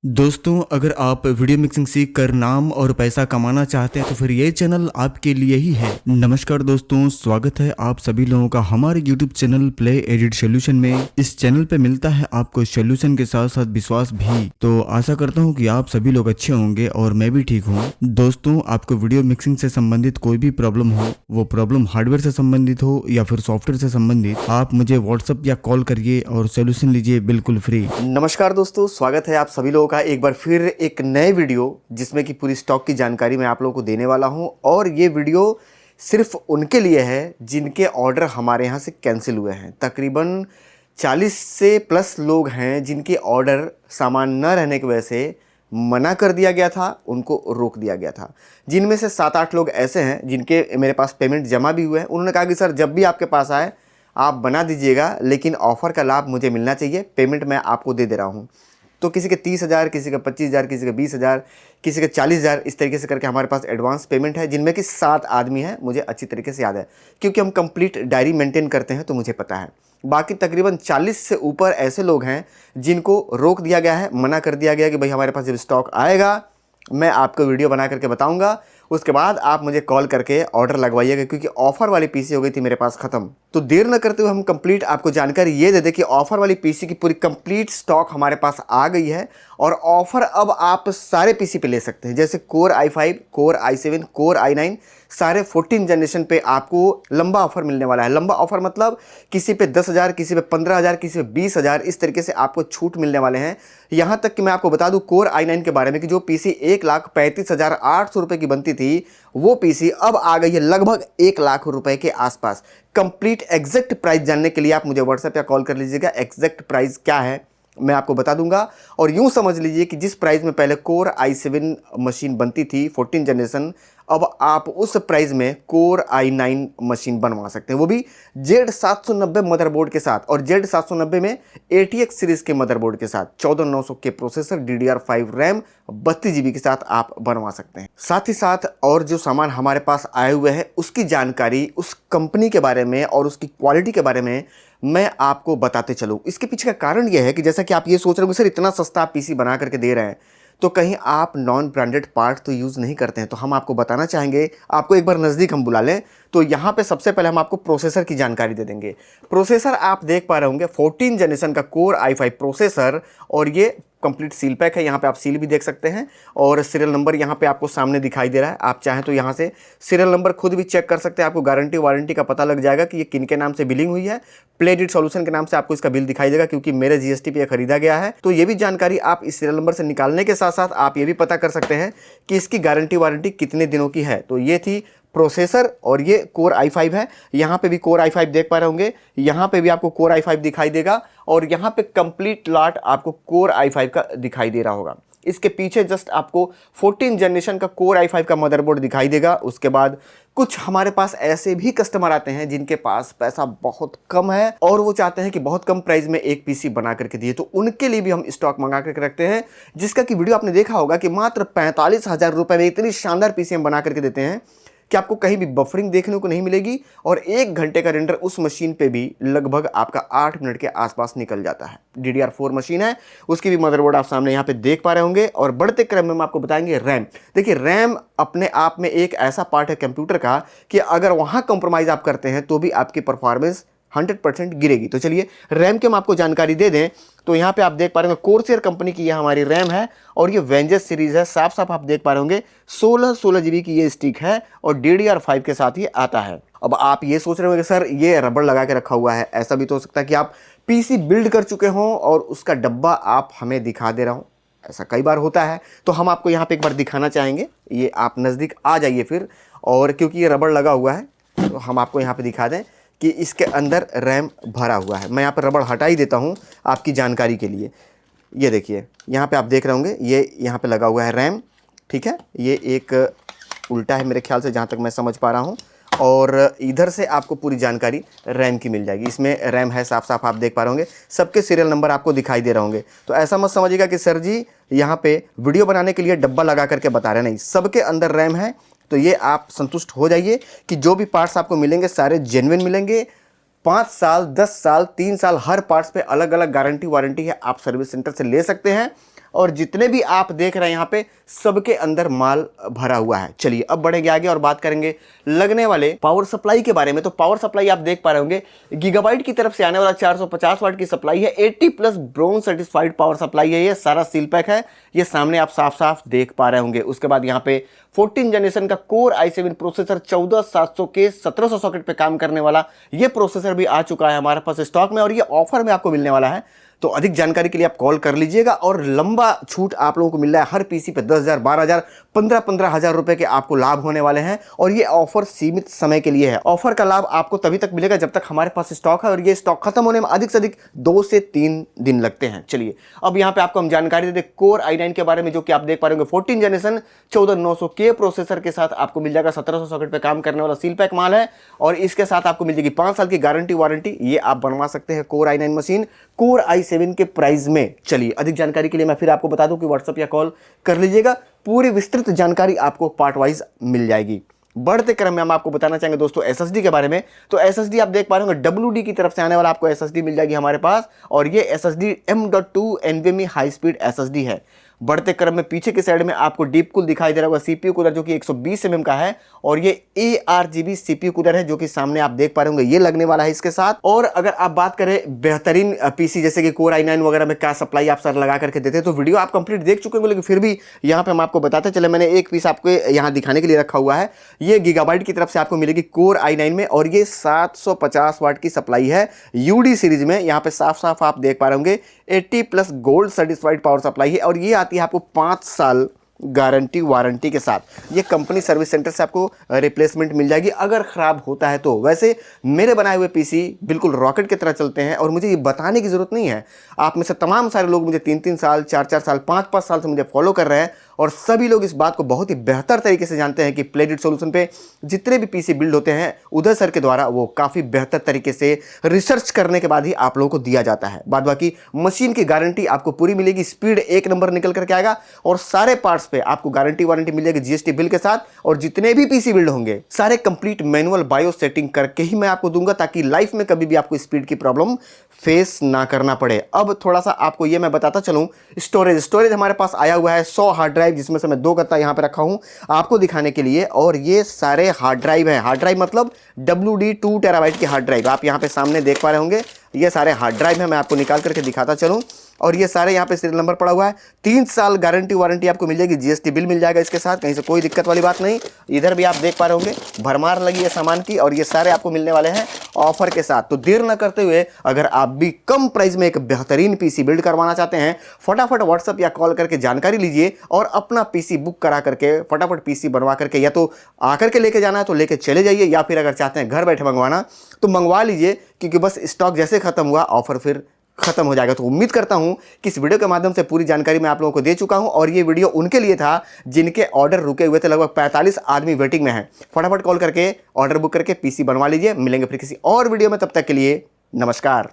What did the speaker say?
दोस्तों, अगर आप वीडियो मिक्सिंग सीख कर नाम और पैसा कमाना चाहते हैं तो फिर ये चैनल आपके लिए ही है। नमस्कार दोस्तों, स्वागत है आप सभी लोगों का हमारे YouTube channel play edit solution में। इस चैनल पे मिलता है आपको सोल्यूशन के साथ साथ विश्वास भी। तो आशा करता हूँ कि आप सभी लोग अच्छे होंगे और मैं भी ठीक हूँ। दोस्तों, आपको वीडियो मिक्सिंग से संबंधित कोई भी प्रॉब्लम हो, वो प्रॉब्लम हार्डवेयर से संबंधित हो या फिर सॉफ्टवेयर से संबंधित, आप मुझे व्हाट्सएप या कॉल करिए और सोल्यूशन लीजिए बिल्कुल फ्री। नमस्कार दोस्तों, स्वागत है आप सभी लोगों का एक बार फिर एक नए वीडियो जिसमें कि पूरी स्टॉक की जानकारी मैं आप लोगों को देने वाला हूं। और ये वीडियो सिर्फ उनके लिए है जिनके ऑर्डर हमारे यहां से कैंसिल हुए हैं। तकरीबन 40 से प्लस लोग हैं जिनके ऑर्डर सामान न रहने की वजह से मना कर दिया गया था, उनको रोक दिया गया था। जिनमें से 7-8 लोग ऐसे हैं जिनके मेरे पास पेमेंट जमा भी हुए हैं। उन्होंने कहा कि सर जब भी आपके पास आए आप बना दीजिएगा, लेकिन ऑफ़र का लाभ मुझे मिलना चाहिए, पेमेंट मैं आपको दे रहा हूँ। तो किसी के 30,000, किसी के 25,000, किसी के 20,000, किसी के 40,000, इस तरीके से करके हमारे पास एडवांस पेमेंट है, जिनमें कि 7 आदमी हैं। मुझे अच्छी तरीके से याद है क्योंकि हम कंप्लीट डायरी मेंटेन करते हैं, तो मुझे पता है। बाकी तकरीबन 40 से ऊपर ऐसे लोग हैं जिनको रोक दिया गया है, मना कर दिया गया कि भाई हमारे पास जब स्टॉक आएगा मैं आपको वीडियो बना करके बताऊंगा, उसके बाद आप मुझे कॉल करके ऑर्डर लगवाइएगा, क्योंकि ऑफ़र वाली पीसी हो गई थी मेरे पास ख़त्म। तो देर न करते हुए हम कंप्लीट आपको जानकारी ये दे दें कि ऑफ़र वाली पीसी की पूरी कंप्लीट स्टॉक हमारे पास आ गई है। और ऑफ़र अब आप सारे पीसी पे ले सकते हैं, जैसे core i5, core i7, core i9, सारे 14 जनरेशन पे आपको लंबा ऑफर मिलने वाला है। लंबा ऑफर मतलब किसी पे 10,000, किसी पे 15,000, किसी पे 20,000, इस तरीके से आपको छूट मिलने वाले हैं। यहां तक कि मैं आपको बता दूं कोर i9 के बारे में कि जो पीसी 1,35,800 रुपए की बनती थी, वो पीसी अब आ गई है लगभग 1 लाख रुपए के आसपास। कंप्लीट एग्जैक्ट प्राइस जानने के लिए आप मुझे व्हाट्सएप या कॉल कर लीजिएगा। एग्जैक्ट प्राइस क्या है मैं आपको बता दूंगा। और यूं समझ लीजिए कि जिस प्राइस में पहले कोर i7 मशीन बनती थी 14 जनरेशन, अब आप उस प्राइस में कोर i9 मशीन बनवा सकते हैं, वो भी Z790 मदरबोर्ड के साथ। और Z790 में ATX सीरीज के मदरबोर्ड के साथ 14900 के प्रोसेसर, DDR5 रैम, 32 GB के साथ आप बनवा सकते हैं। साथ ही साथ और जो सामान हमारे पास आए हुए हैं उसकी जानकारी, उस कंपनी के बारे में और उसकी क्वालिटी के बारे में मैं आपको बताते चलूं। इसके पीछे का कारण यह है कि जैसा कि आप ये सोच रहे हो सर इतना सस्ता आप पीसी बना करके दे रहे हैं, तो कहीं आप नॉन ब्रांडेड पार्ट तो यूज़ नहीं करते हैं। तो हम आपको बताना चाहेंगे, आपको एक बार नज़दीक हम बुला लें तो यहाँ पे सबसे पहले हम आपको प्रोसेसर की जानकारी दे देंगे। प्रोसेसर आप देख पा रहे होंगे 14 जनरेशन का कोर i5 प्रोसेसर, और ये कंप्लीट सील पैक है। यहाँ पे आप सील भी देख सकते हैं और सीरियल नंबर यहाँ पे आपको सामने दिखाई दे रहा है। आप चाहें तो यहाँ से सीरियल नंबर खुद भी चेक कर सकते हैं, आपको गारंटी वारंटी का पता लग जाएगा कि ये किन के नाम से बिलिंग हुई है। प्ले एडिट सॉल्यूशन के नाम से आपको इसका बिल दिखाई देगा, क्योंकि मेरे जीएसटी पे खरीदा गया है। तो ये भी जानकारी आप इस सीरियल नंबर से निकालने के साथ साथ आप ये भी पता कर सकते हैं कि इसकी गारंटी वारंटी कितने दिनों की है। तो ये थी प्रोसेसर, और ये कोर i5 है। यहाँ पे भी कोर i5 देख पा रहे होंगे, यहाँ पे भी आपको कोर i5 दिखाई देगा, और यहाँ पे कंप्लीट लॉट आपको कोर i5 का दिखाई दे रहा होगा। इसके पीछे जस्ट आपको 14 जनरेशन का कोर i5 का मदरबोर्ड दिखाई देगा। उसके बाद कुछ हमारे पास ऐसे भी कस्टमर आते हैं जिनके पास पैसा बहुत कम है और वो चाहते हैं कि बहुत कम प्राइस में एक पीसी बना करके दिए, तो उनके लिए भी हम स्टॉक मंगा करके रखते हैं, जिसका कि वीडियो आपने देखा होगा कि मात्र 45,000 रुपए में इतनी शानदार पीसी हम बना करके देते हैं कि आपको कहीं भी बफरिंग देखने को नहीं मिलेगी। और 1 घंटे का रेंडर उस मशीन पे भी लगभग आपका 8 मिनट के आसपास निकल जाता है। DDR4 मशीन है, उसकी भी मदरबोर्ड आप सामने यहाँ पे देख पा रहे होंगे। और बढ़ते क्रम में हम आपको बताएंगे रैम। देखिए, रैम अपने आप में एक ऐसा पार्ट है कंप्यूटर का कि अगर वहाँ कंप्रोमाइज़ आप करते हैं तो भी आपकी परफॉर्मेंस 100% गिरेगी। तो चलिए रैम की हम आपको जानकारी दे दें। तो यहाँ पे आप देख पा रहे होंगे कोरसेयर कंपनी की यह हमारी रैम है, और ये वेंजस सीरीज है। साफ साफ आप देख पा रहे होंगे 16 GB की ये स्टिक है, और DDR5 के साथ ये आता है। अब आप ये सोच रहे होंगे सर ये रबड़ लगा के रखा हुआ है, ऐसा भी तो हो सकता है कि आप पीसी बिल्ड कर चुके हों और उसका डब्बा आप हमें दिखा दे रहा हूँ, ऐसा कई बार होता है। तो हम आपको यहाँ पे एक बार दिखाना चाहेंगे, ये आप नज़दीक आ जाइए फिर। और क्योंकि ये रबड़ लगा हुआ है तो हम आपको यहाँ पे दिखा दें कि इसके अंदर रैम भरा हुआ है। मैं यहाँ पर रबड़ हटा ही देता हूँ आपकी जानकारी के लिए। ये देखिए यहाँ पे आप देख रहे होंगे, ये यहाँ पे लगा हुआ है रैम, ठीक है। ये एक उल्टा है मेरे ख्याल से, जहाँ तक मैं समझ पा रहा हूँ, और इधर से आपको पूरी जानकारी रैम की मिल जाएगी। इसमें रैम है, साफ साफ आप देख पा रहे होंगे, सबके सीरियल नंबर आपको दिखाई दे रहे होंगे। तो ऐसा मत समझिएगा कि सर जी यहाँ पे वीडियो बनाने के लिए डब्बा लगा करके बता रहे हैं, नहीं, सबके अंदर रैम है। तो ये आप संतुष्ट हो जाइए कि जो भी पार्ट्स आपको मिलेंगे सारे जेन्युइन मिलेंगे। 5 साल, 10 साल, 3 साल, हर पार्ट्स पे अलग अलग गारंटी वारंटी है, आप सर्विस सेंटर से ले सकते हैं। और जितने भी आप देख रहे हैं यहाँ पे सबके अंदर माल भरा हुआ है। चलिए अब बढ़ेंगे आगे और बात करेंगे लगने वाले पावर सप्लाई के बारे में। तो पावर सप्लाई आप देख पा रहे होंगे गीगाबाइट की तरफ से आने वाला 450 वाट की सप्लाई है। 80 plus bronze certified power supply है। ये सारा सील पैक है, ये सामने आप साफ साफ देख पा रहे होंगे। उसके बाद यहाँ पे 14 जनरेशन का कोर i7 प्रोसेसर 14700 के 1700 सॉकेट पे काम करने वाला ये प्रोसेसर भी आ चुका है हमारे पास स्टॉक में और ये ऑफर में आपको मिलने वाला है। तो अधिक जानकारी के लिए आप कॉल कर लीजिएगा और लंबा छूट आप लोगों को मिल रहा है। हर पीसी पे 10,000, 12,000, 15,000 रुपए के आपको लाभ होने वाले हैं और ये ऑफर सीमित समय के लिए है। ऑफर का लाभ आपको तभी तक मिलेगा जब तक हमारे पास स्टॉक है और ये स्टॉक खत्म होने में अधिक से अधिक 2 से 3 दिन लगते हैं। चलिए अब यहाँ पे आपको हम जानकारी दे दें कोर i9 के बारे में, जो कि आप देख पा रहे होंगे 14 जनरेशन 14900 के प्रोसेसर के साथ आपको मिल जाएगा। 1700 सॉकेट पे काम करने वाला सील पैक माल है और इसके साथ आपको मिल जाएगी 5 साल की गारंटी वारंटी। ये आप बनवा सकते हैं core i9 machine core i7 के प्राइस में। चलिए अधिक जानकारी के लिए मैं फिर आपको बता दूं कि व्हाट्सएप या कॉल कर लीजिएगा, पूरी विस्तृत जानकारी आपको पार्ट वाइज मिल जाएगी। बढ़ते क्रम में हम आपको बताना चाहेंगे दोस्तों एसएसडी के बारे में। तो एसएसडी आप देख पा रहे होंगे WD की तरफ से आने वाला आपको एसएसडी मिल जाएगी हमारे पास और ये SSD M.2 NVMe high speed SSD है। बढ़ते क्रम में पीछे की साइड में आपको डीप कूल दिखाई दे रहा होगा सीपीयू कूलर, जो कि 120 mm का है और ये ARGB सीपीयू कूलर है, जो कि सामने आप देख पा रहे होंगे ये लगने वाला है इसके साथ। और अगर आप बात करें बेहतरीन पीसी जैसे कि कोर i9 वगैरह में क्या सप्लाई आप सर लगा करके देते हैं, तो वीडियो आप कंप्लीट देख चुके होंगे, लेकिन फिर भी यहाँ पे हम आपको बताते चले, मैंने एक पीस आपको यहाँ दिखाने के लिए रखा हुआ है। ये गीगाबाइट की तरफ से आपको मिलेगी कोर i9 में और ये 750 वाट की सप्लाई है UD सीरीज में। यहाँ पे साफ साफ आप देख पा रहे होंगे 80 plus gold certified power supply है और ये आती है आपको 5 साल गारंटी वारंटी के साथ। ये कंपनी सर्विस सेंटर से आपको रिप्लेसमेंट मिल जाएगी अगर ख़राब होता है तो। वैसे मेरे बनाए हुए पीसी बिल्कुल रॉकेट की तरह चलते हैं और मुझे ये बताने की ज़रूरत नहीं है। आप में से तमाम सारे लोग मुझे 3-3 साल, 4-4 साल, 5-5 साल से मुझे फॉलो कर रहे हैं और सभी लोग इस बात को बहुत ही बेहतर तरीके से जानते हैं कि प्लेडिट सॉल्यूशन पे जितने भी पीसी बिल्ड होते हैं उदय सर के द्वारा वो काफ़ी बेहतर तरीके से रिसर्च करने के बाद ही आप लोगों को दिया जाता है। बाद बाकी मशीन की गारंटी आपको पूरी मिलेगी, स्पीड 1 नंबर निकल करके आएगा और सारे पार्ट्स पे आपको गारंटी वारंटी मिल जाएगी GST बिल के साथ। और जितने भी पीसी बिल्ड होंगे सारे कंप्लीट मैनुअल बायो सेटिंग करके ही मैं आपको दूंगा, ताकि लाइफ में कभी भी आपको स्पीड की प्रॉब्लम फेस ना करना पड़े। अब थोड़ा सा आपको ये मैं बताता चलूं, स्टोरेज हमारे पास आया हुआ है 100 हार्ड ड्राइव, जिसमें से मैं 2 गत्ता यहाँ पे रखा हूं आपको दिखाने के लिए। और ये सारे हार्ड ड्राइव है, हार्ड ड्राइव मतलब WD 2 टेराबाइट की हार्ड ड्राइव आप यहाँ पे सामने देख पा रहे होंगे। ये सारे हार्ड ड्राइव है, मैं आपको निकाल करके दिखाता चलूं। और ये सारे यहाँ पे सीरियल नंबर पड़ा हुआ है। 3 साल गारंटी वारंटी आपको मिल जाएगी, GST बिल मिल जाएगा इसके साथ, कहीं से कोई दिक्कत वाली बात नहीं। इधर भी आप देख पा रहे होंगे भरमार लगी है सामान की और ये सारे आपको मिलने वाले हैं ऑफर के साथ। तो देर न करते हुए अगर आप भी कम प्राइस में एक बेहतरीन पीसी बिल्ड करवाना चाहते हैं, फटाफट व्हाट्सअप या कॉल करके जानकारी लीजिए और अपना पीसी बुक करा करके फटाफट पीसी बनवा करके या तो आकर के लेके जाना है तो लेके चले जाइए, या फिर अगर चाहते हैं घर बैठे मंगवाना तो मंगवा लीजिए, क्योंकि बस स्टॉक जैसे खत्म हुआ ऑफर फिर खत्म हो जाएगा। तो उम्मीद करता हूं कि इस वीडियो के माध्यम से पूरी जानकारी मैं आप लोगों को दे चुका हूं और ये वीडियो उनके लिए था जिनके ऑर्डर रुके हुए थे। लगभग 45 आदमी वेटिंग में हैं। फटाफट कॉल करके ऑर्डर बुक करके पीसी बनवा लीजिए। मिलेंगे फिर किसी और वीडियो में, तब तक के लिए नमस्कार।